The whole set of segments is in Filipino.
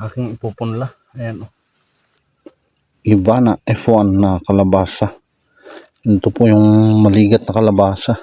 aking ipupunla. Ayan o. Iba na F1 na kalabasa. Ito po yung maligat na kalabasa.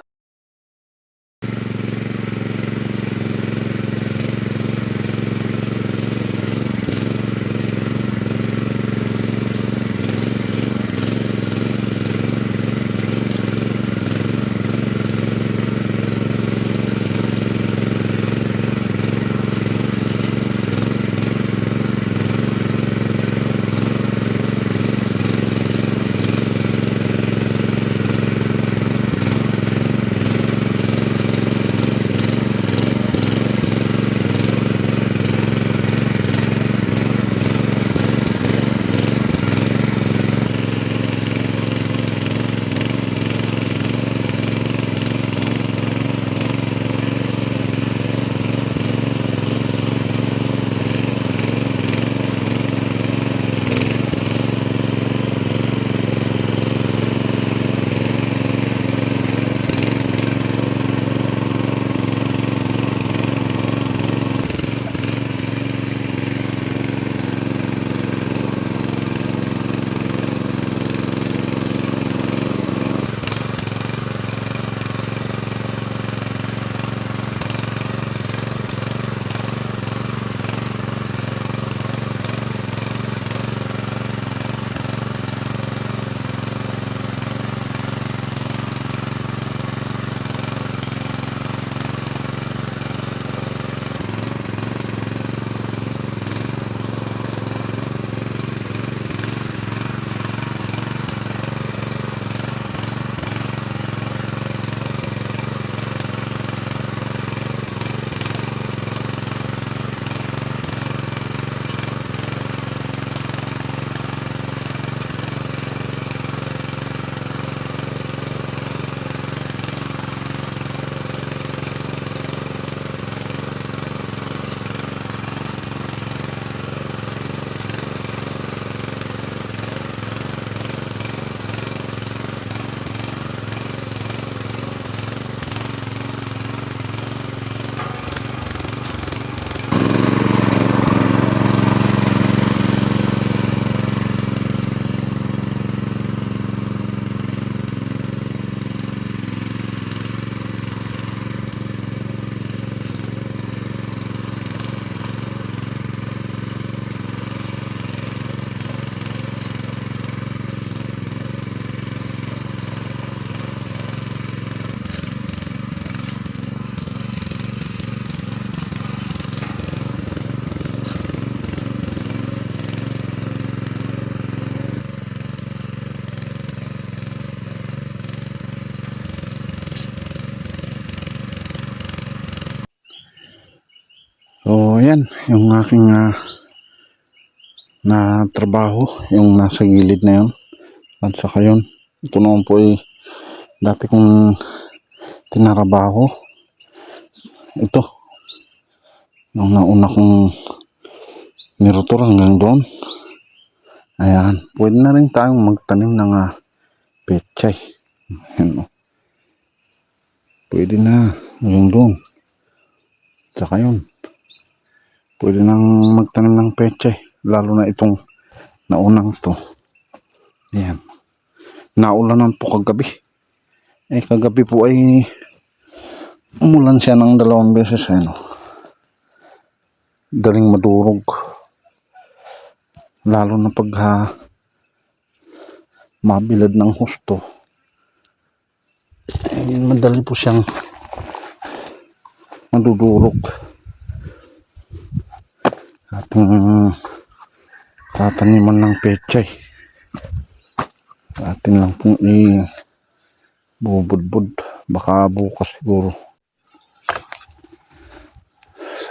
So, ayan, yung aking na trabaho, yung nasa gilid na yun. At saka yun, ito naman po ay dati kong tinarabaho. Ito, yung nauna kong nirotor hanggang doon. Ayan, pwede na rin tayong magtanim ng pechay. Ayan, pwede na, yung doon. Saka yun, pwede nang magtanim ng pechay. Lalo na itong naunang to. Ayan. Naulanan po kagabi. Kagabi po ay umulan siya ng 2 beses. Daling madurog. Lalo na pag mabilad ng husto. Madali po siyang madudurog. Ating tataniman ng pechay. Atin lang pong bubudbud. Baka bukas siguro.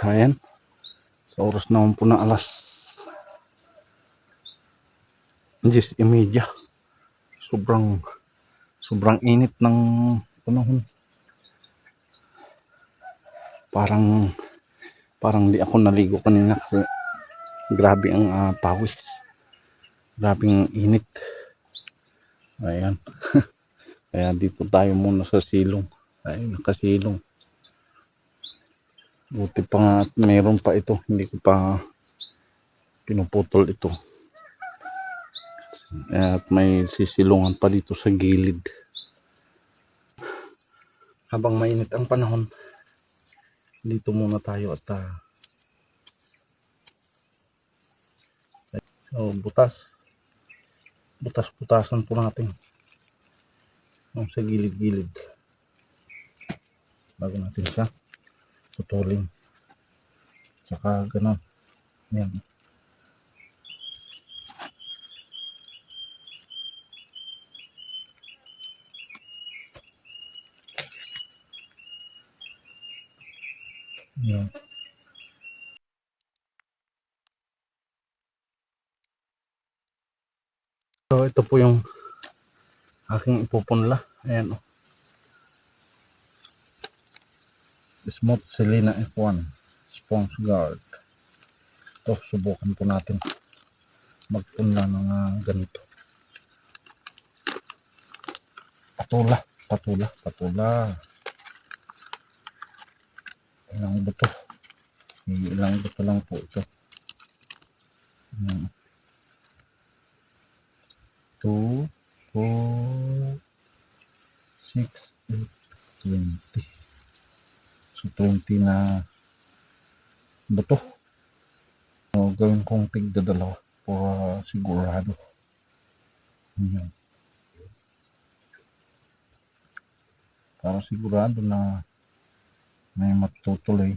Ayan. Sa oras naman po na alas 10:30. Sobrang init ng panahon. Parang di ako naligo kanina kasi grabe ang pawis. Grabe ang init. Ayan. Kaya dito tayo muna sa silong. Ay, nakasilong. Buti pa nga at meron pa ito. Hindi ko pa pinuputol ito. At may sisilungan pa dito sa gilid. Habang mainit ang panahon, dito muna tayo at butas-butasan po natin sa gilid-gilid bago natin siya putulin. Saka ganun. Yan. Yan. So ito po yung aking ipupunla. Ayan o. Smooth Selena F1 Sponge Guard. Ito, subukan po natin magpunla ng ganito. Patula. Ilang buto. Ilang buto lang po ito. 2, 4, 6, 8, 20. So 20 na buto. So, gawin kong tigdadalawa para sigurado. Ayan. Para sigurado na may matutuloy,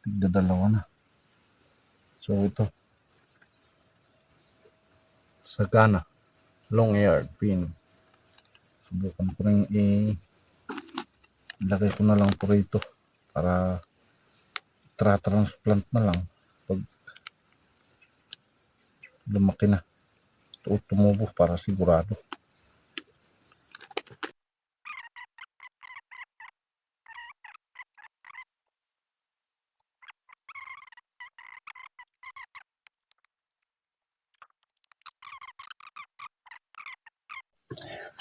tigdadalawa na. So ito, sagana long yard pin. Subukan ko rin ilagay ko na lang po rito para transplant na lang pag lumaki na o tumubo para sigurado.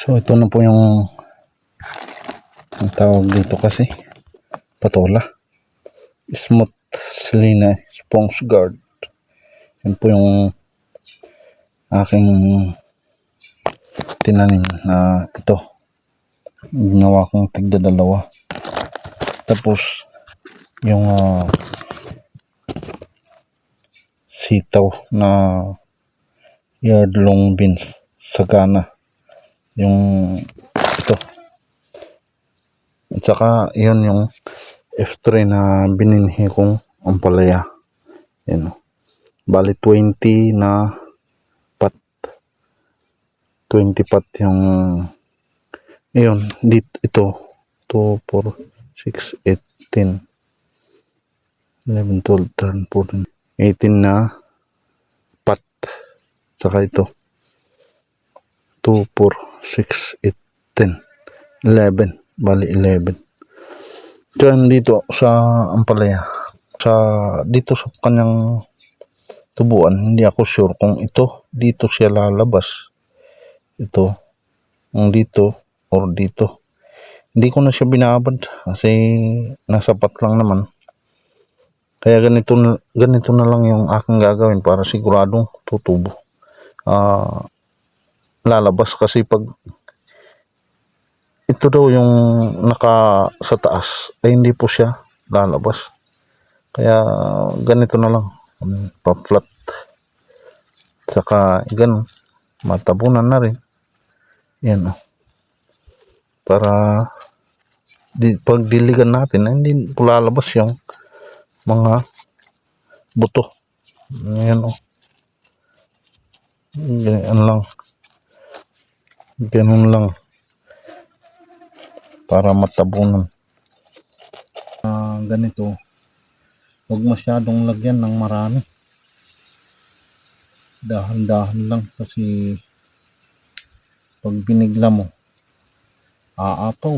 So ito na po yung tawag dito kasi patola. Smooth Selena Sponge Guard. Yan po yung aking tinanim na ito. Ginawa kong tigdadalawa. Tapos yung sitaw na yard long beans sagana. Yung ito. At saka yun yung F3 na bininhi kong ampalaya. Yan. Bali 20 na pat. 20 pat yung yun. Dito, ito. 2, 4, 6, 8, 10, 11, 12, 13, 14, 18 na pat. Saka ito. 2, 4, 6, 8, 10, 11. Bali 11. So dito sa ampalaya, dito sa kanyang tubuan, hindi ako sure kung ito dito siya lalabas, ito dito or dito. Hindi ko na siya binabad kasi nasapat lang naman, kaya ganito na lang yung aking gagawin para siguradong tutubo. Lalabas kasi pag ito daw yung naka sa taas ay hindi po siya lalabas, kaya ganito na lang, pa-flat, saka ganun matabunan na rin yan para pag diligan natin ay hindi po lalabas yung mga buto. Yan ganun lang para matabunan. Ganito, huwag masyadong lagyan ng marami, dahan-dahan lang kasi pag binigla mo aapaw.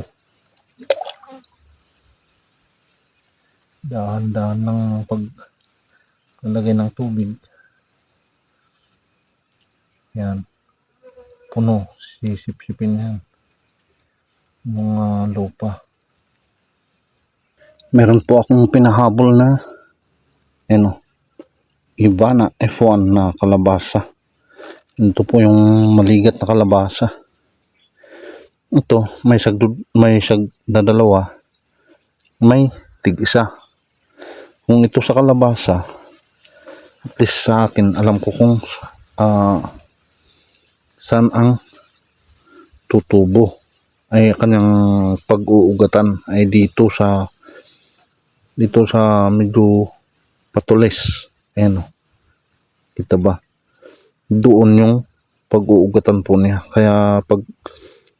Dahan-dahan lang pag lalagay ng tubig. Yan, puno, sisip-sipin yan mga lupa. Meron po akong pinahabol na Ivana F1 na kalabasa. Ito po yung maligat na kalabasa. Ito may na dalawa, may tig-isa. Kung ito sa kalabasa, at least sa akin alam ko kung saan ang tutubo. Ay kanyang pag-uugatan ay dito sa medyo patulis. Ayan o, kita ba? Doon yung pag-uugatan po niya. Kaya pag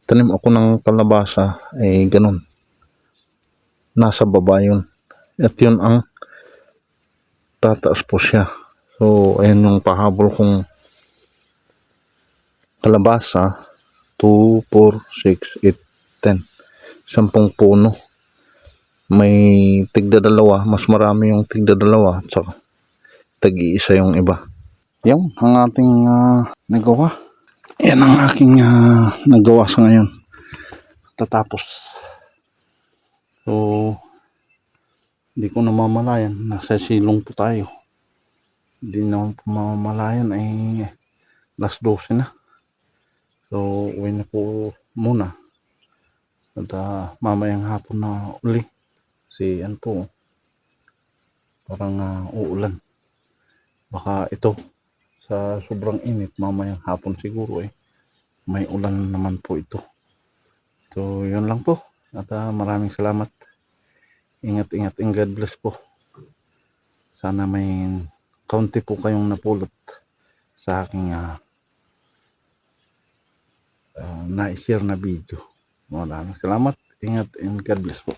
tanim ako ng kalabasa ay ganun, nasa baba yun, at yun ang tataas po siya. So ayan yung pahabol kong kalabasa. 2, 4, 6, 8, 10, 10 puno. May tigda dalawa, mas marami yung tigda dalawa at saka tag-iisa yung iba. Yung ang ating nagawa. Yan ang aking nagawa sa ngayon. Tatapos. So hindi ko namamalayan, nasa silong po tayo. Hindi naman po mamamalayan ay last 12 na. So uwi na po muna. At mamayang hapon na uli. Kasi ano po, parang uulan. Baka ito sa sobrang init mamayang hapon siguro may ulan naman po ito. So yun lang po. At maraming salamat. Ingat and God bless po. Sana may kaunti po kayong napulot sa aking na-share na video. Maraming salamat. Ingat and God bless po.